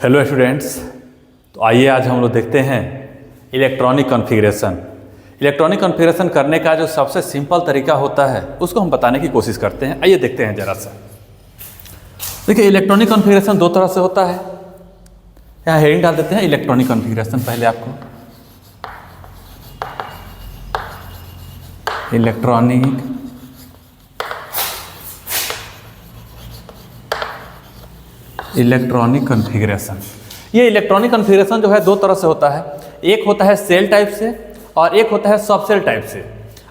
Hello students. तो आइए आज हम लोग देखते हैं इलेक्ट्रॉनिक कॉन्फ़िगरेशन। इलेक्ट्रॉनिक कॉन्फ़िगरेशन करने का जो सबसे सिंपल तरीका होता है उसको हम बताने की कोशिश करते हैं। आइए देखते हैं ज़रा सा। देखिए, इलेक्ट्रॉनिक कॉन्फ़िगरेशन दो तरह से होता है। यहाँ हेडिंग डाल देते हैं इलेक्ट्रॉनिक कॉन्फ़िगरेशन। पहले आपको इलेक्ट्रॉनिक कॉन्फ़िगरेशन। ये इलेक्ट्रॉनिक कॉन्फ़िगरेशन जो है दो तरह से होता है। एक होता है सेल टाइप से और एक होता है सब सेल टाइप से।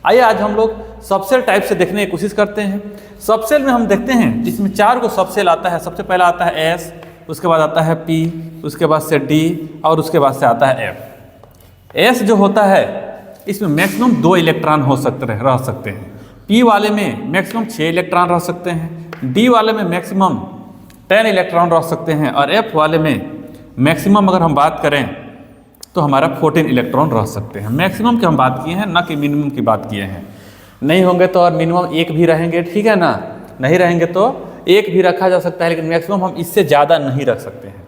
आइए आज हम लोग सब सेल टाइप से देखने की कोशिश करते हैं। सब सेल में हम देखते हैं जिसमें 4 को सब सेल आता है। सबसे पहला आता है S, उसके बाद आता है P, उसके बाद से D और उसके बाद से आता है F। S जो होता है इसमें मैक्सिमम 2 इलेक्ट्रॉन रह सकते हैं। P वाले में मैक्सिमम 6 इलेक्ट्रॉन रह सकते हैं। D वाले में मैक्सिमम 10 इलेक्ट्रॉन रख सकते हैं और F वाले में मैक्सिमम अगर हम बात करें तो हमारा 14 इलेक्ट्रॉन रह सकते हैं। मैक्सिमम की हम बात किए हैं, ना कि मिनिमम की बात किए हैं। नहीं होंगे तो और मिनिमम 1 भी रहेंगे, ठीक है ना। नहीं रहेंगे तो 1 भी रखा जा सकता है, लेकिन मैक्सिमम हम इससे ज़्यादा नहीं रख सकते हैं।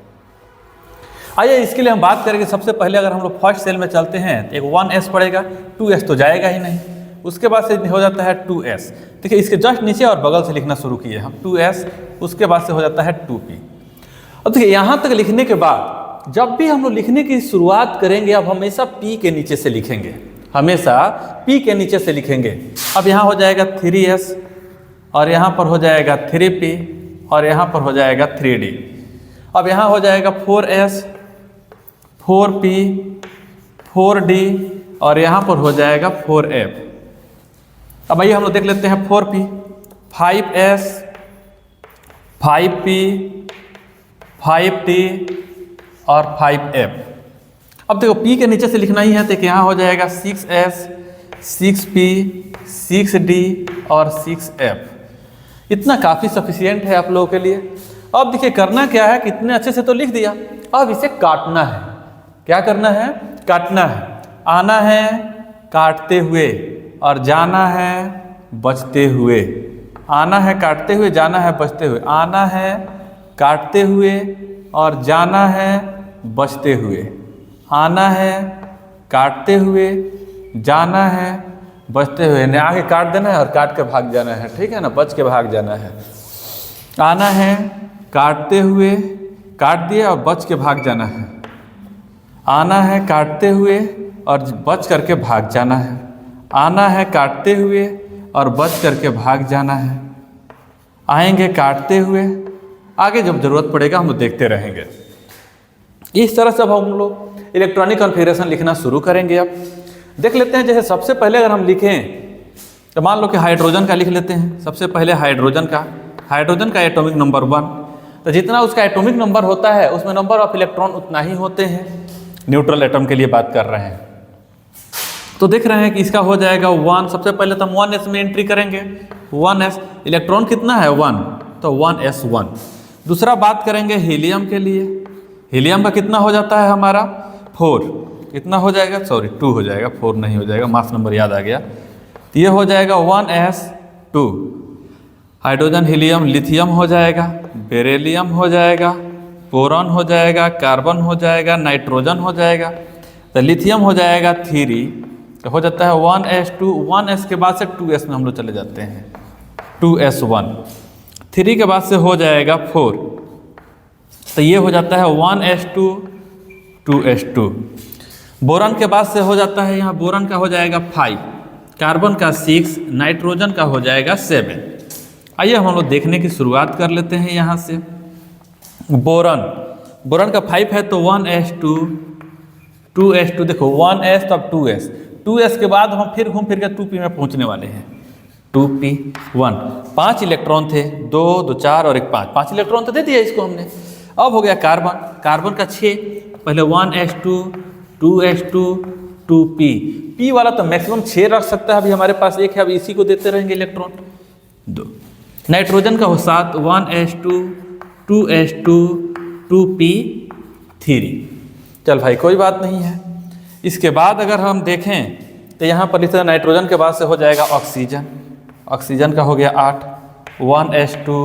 आइए इसके लिए हम बात करेंगे। सबसे पहले अगर हम लोग फर्स्ट सेल में चलते हैं तो एक 1s पड़ेगा, 2s तो जाएगा ही नहीं। उसके बाद से हो जाता है 2s। देखिए इसके जस्ट नीचे और बगल से लिखना शुरू किए हम 2s। उसके बाद से हो जाता है 2p। अब देखिए यहाँ तक लिखने के बाद जब भी हम लोग लिखने की शुरुआत करेंगे, अब हमेशा p के नीचे से लिखेंगे, हमेशा p के नीचे से लिखेंगे। अब यहाँ हो जाएगा 3s और यहाँ पर हो जाएगा 3p और यहाँ पर हो जाएगा 3d। अब यहाँ हो जाएगा 4s, 4p, 4d और यहाँ पर हो जाएगा 4f। अब आइए हम लोग देख लेते हैं 4p, 5s, 5p, 5t और 5f। अब देखो p के नीचे से लिखना ही है तो यहाँ हो जाएगा 6s, 6p, 6d और 6f। इतना काफ़ी सफिशियंट है आप लोगों के लिए। अब देखिए करना क्या है, कितने अच्छे से तो लिख दिया। अब इसे काटना है। क्या करना है? काटना है। आना है काटते हुए और जाना है बचते हुए। आना है काटते हुए, जाना है बचते हुए। आना है काटते हुए और जाना है बचते हुए। आना है काटते हुए, जाना है बचते हुए। ने आगे काट देना है और काट के भाग जाना है, ठीक है ना, बच के भाग जाना है। आना है काटते हुए, काट दिया और बच के भाग जाना है। आना है काटते हुए और बच करके भाग जाना है। आना है काटते हुए और बच करके भाग जाना है। आएंगे काटते हुए, आगे जब ज़रूरत पड़ेगा हम लोग देखते रहेंगे। इस तरह से अब हम लोग इलेक्ट्रॉनिक कॉन्फ़िगरेशन लिखना शुरू करेंगे। अब देख लेते हैं। जैसे सबसे पहले अगर हम लिखें तो मान लो कि हाइड्रोजन का लिख लेते हैं। सबसे पहले हाइड्रोजन का एटॉमिक नंबर 1। तो जितना उसका एटॉमिक नंबर होता है उसमें नंबर ऑफ इलेक्ट्रॉन उतना ही होते हैं। न्यूट्रल एटम के लिए बात कर रहे हैं तो देख रहे हैं कि इसका हो जाएगा 1। सबसे पहले तो हम 1s में एंट्री करेंगे। 1s इलेक्ट्रॉन कितना है 1, तो 1s1। दूसरा बात करेंगे हीलियम के लिए। हीलियम का कितना हो जाता है हमारा 4। कितना हो जाएगा, सॉरी 2 हो जाएगा, 4 नहीं हो जाएगा, मास नंबर याद आ गया। तो ये हो जाएगा 1s2। हाइड्रोजन, हीलियम, लिथियम हो जाएगा, बेरिलियम हो जाएगा, बोरॉन हो जाएगा, कार्बन हो जाएगा, नाइट्रोजन हो जाएगा। तो लिथियम हो जाएगा 3, तो हो जाता है 1s2। 1s के बाद से 2s में हम लोग चले जाते हैं, 2s1। 3 के बाद से हो जाएगा 4, तो ये हो जाता है 1s2, 2s2। बोरॉन के बाद से हो जाता है, यहाँ बोरॉन का हो जाएगा 5, कार्बन का 6, नाइट्रोजन का हो जाएगा 7। आइए हम लोग देखने की शुरुआत कर लेते हैं यहाँ से। बोरॉन का 5 है तो 1s2, 2s2। देखो 1s तब 2s, 2s के बाद हम फिर घूम फिर के 2p में पहुँचने वाले हैं। 2p1 5 इलेक्ट्रॉन थे, 2, 2, 4 और 1 5 इलेक्ट्रॉन तो दे दिया इसको हमने। अब हो गया कार्बन का 6। पहले 1s2, 2s2, 2p। p वाला तो मैक्सिमम 6 रख सकता है, अभी हमारे पास 1 है, अभी इसी को देते रहेंगे इलेक्ट्रॉन। 2 नाइट्रोजन का हो 7, 1s2, 2s2, 2p3। चल भाई कोई बात नहीं है। इसके बाद अगर हम देखें तो यहाँ पर इस तरह नाइट्रोजन के बाद से हो जाएगा ऑक्सीजन। ऑक्सीजन का हो गया 8, 1s2,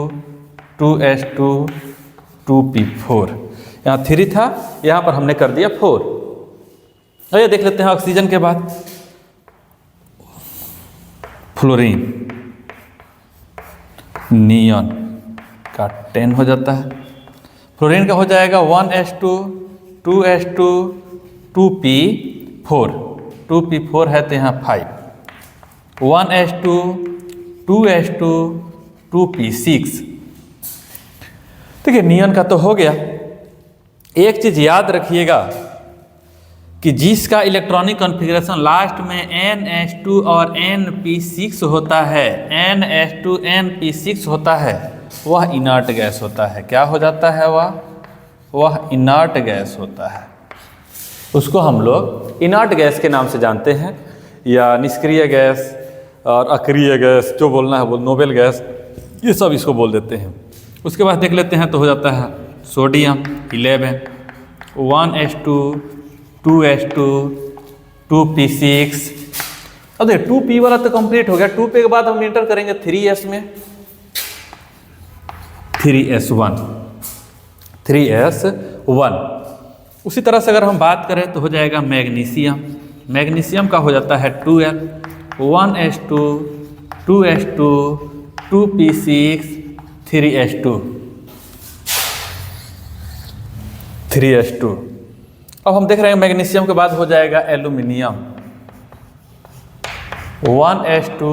2s2, 2p4। यहाँ 3 था, यहाँ पर हमने कर दिया 4। और ये देख लेते हैं ऑक्सीजन के बाद फ्लोरीन, नियॉन का 10 हो जाता है। फ्लोरीन का हो जाएगा 1s2 2s2 2p4, 2p4 है तो यहाँ 5, 1s2 2s2 2p6। देखिए नियॉन का तो हो गया। एक चीज याद रखिएगा कि जिसका इलेक्ट्रॉनिक कॉन्फ़िगरेशन लास्ट में NH2 और NP6 होता है, NH2 NP6 होता है, वह इनर्ट गैस होता है। क्या हो जाता है? वह इनर्ट गैस होता है। उसको हम लोग इनर्ट गैस के नाम से जानते हैं, या निष्क्रिय गैस और अक्रिय गैस, जो बोलना है बोल, नोबेल गैस, ये सब इसको बोल देते हैं। उसके बाद देख लेते हैं तो हो जाता है सोडियम 11, 1s2 2s2 2p6। अब देखिए 2p वाला तो कंप्लीट हो गया। 2p के बाद हम इंटर करेंगे 3s में, 3s1, 3s1। उसी तरह से अगर हम बात करें तो हो जाएगा मैग्नीशियम। मैग्नीशियम का हो जाता है 12, 1s2 2s2 2p6 3s2, 3s2। अब हम देख रहे हैं मैग्नीशियम के बाद हो जाएगा aluminium, 1s2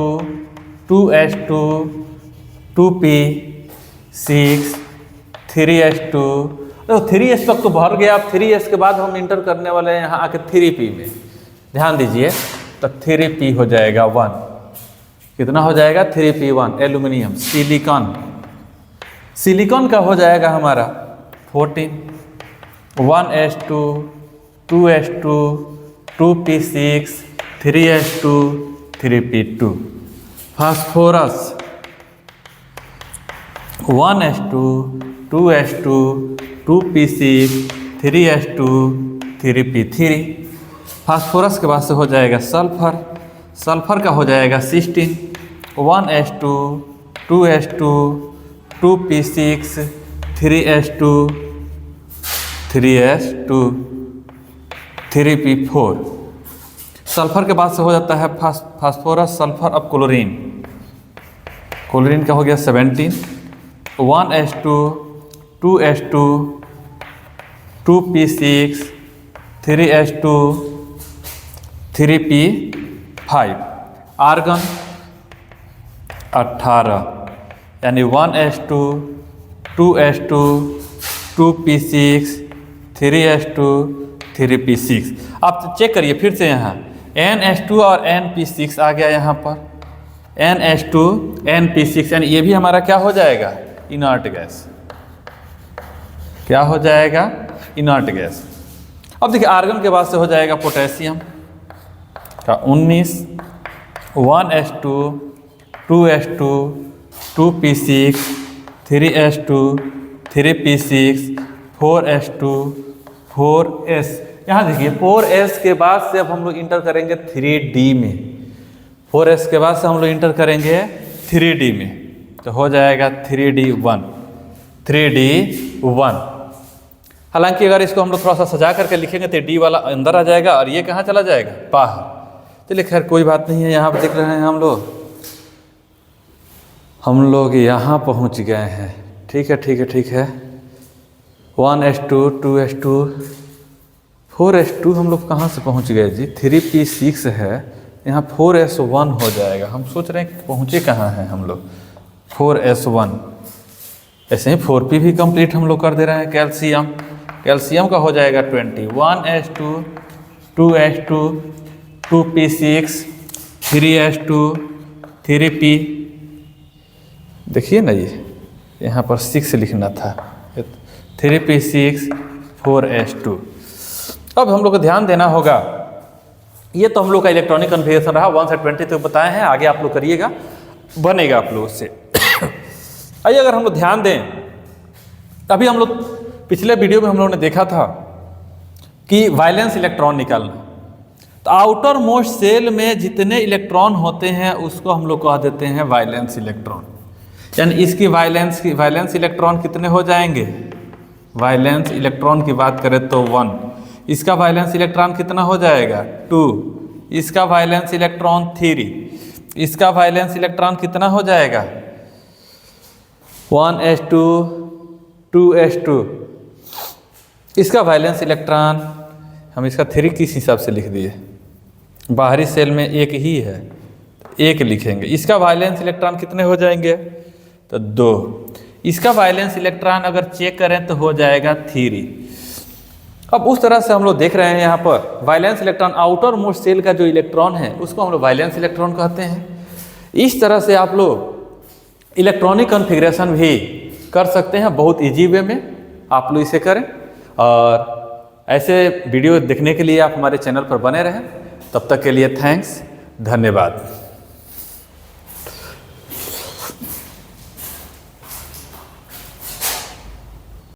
2s2 2p6 3s2। देखो 3s तक तो भर गया। अब 3s के बाद हम इंटर करने वाले हैं यहाँ आके 3p में। ध्यान दीजिए, तो 3p हो जाएगा 1। कितना हो जाएगा? 3p1। एल्यूमिनियम, सिलिकॉन, सिलिकॉन का हो जाएगा हमारा 14, 1s2 2s2 2p6 3s2 3p2। Phosphorus, 1s2 2s2 2p6 3s2 3p3। Phosphorus के बाद से हो जाएगा सल्फर, सल्फर का हो जाएगा 16, 1s2 2s2 2p6 3s2 3s2 3p4। Sulphur के बाद से हो जाता है फास्फोरस सल्फर। अब क्लोरीन, क्लोरीन का हो गया 17, 1s2 2s2 2p6 3s2 3p5। Argon 18, यानी 1s2 2s2 2p6 3s2 3p6। आप चेक करिए फिर से, यहाँ NH2 और NP6 आ गया यहाँ पर, NH2 NP6, यानी ये भी हमारा क्या हो जाएगा? Inert gas. क्या हो जाएगा? Inert gas. अब देखिए आर्गन के बाद से हो जाएगा पोटेशियम का 19, 1s2 2s2 2p6 3s2 3p6 4s2 4s। यहाँ देखिए 4s के बाद से अब हम लोग इंटर करेंगे 3d में। 4s के बाद से हम लोग इंटर करेंगे 3d में, तो हो जाएगा 3d1, 3d1। हालांकि अगर इसको हम लोग थोड़ा सा सजा करके लिखेंगे तो d वाला अंदर आ जाएगा और ये कहाँ चला जाएगा? बाहर। चलिए खैर कोई बात नहीं है। यहाँ पर देख रहे हैं हम लोग यहाँ पहुँच गए हैं। ठीक है ठीक है ठीक है। 1s2 2s2 4s2 हम लोग कहाँ से पहुँच गए जी? 3p6 है, यहाँ 4s1 हो जाएगा। हम सोच रहे हैं कि पहुँचे कहाँ हैं हम लोग? 4s1। ऐसे ही 4p भी कंप्लीट हम लोग कर दे रहे हैं। कैल्शियम, कैल्शियम का हो जाएगा 20, 1s2 2s2 2p6 3s2 3p। देखिए ना, ये यहाँ पर 6 लिखना था, 3p6 4s2। अब हम लोग को ध्यान देना होगा, ये तो हम लोग का इलेक्ट्रॉनिक कन्फिगरेशन रहा। 1 से 20 तक बताए हैं, आगे आप लोग करिएगा, बनेगा आप लोग से। आइए अगर हम लोग ध्यान दें, अभी हम लोग पिछले वीडियो में हम लोगों ने देखा था कि वैलेंस इलेक्ट्रॉन निकालना। तो आउटर मोस्ट सेल में जितने इलेक्ट्रॉन होते हैं उसको हम लोग कह देते हैं वैलेंस इलेक्ट्रॉन। यानी इसकी वैलेंस इलेक्ट्रॉन कितने हो जाएंगे? वाइलेंस इलेक्ट्रॉन की बात करें तो 1, इसका वाइलेंस इलेक्ट्रॉन कितना हो जाएगा 2, इसका वाइलेंस इलेक्ट्रॉन 3, इसका वाइलेंस इलेक्ट्रॉन कितना हो जाएगा 1s2 2s2, इसका वाइलेंस इलेक्ट्रॉन हम इसका 3 किस हिसाब से लिख दिए, बाहरी सेल में एक ही है, एक लिखेंगे। इसका वाइलेंस इलेक्ट्रॉन कितने हो जाएंगे तो 2, इसका वाइलेंस इलेक्ट्रॉन अगर चेक करें तो हो जाएगा 3। अब उस तरह से हम लोग देख रहे हैं यहाँ पर वाइलेंस इलेक्ट्रॉन आउटर मोस्ट सेल का जो इलेक्ट्रॉन है उसको हम लोग वाइलेंस इलेक्ट्रॉन कहते हैं। इस तरह से आप लोग इलेक्ट्रॉनिक कॉन्फ़िगरेशन भी कर सकते हैं बहुत इजी वे में, आप लोग इसे करें। और ऐसे वीडियो देखने के लिए आप हमारे चैनल पर बने रहें। तब तक के लिए थैंक्स, धन्यवाद।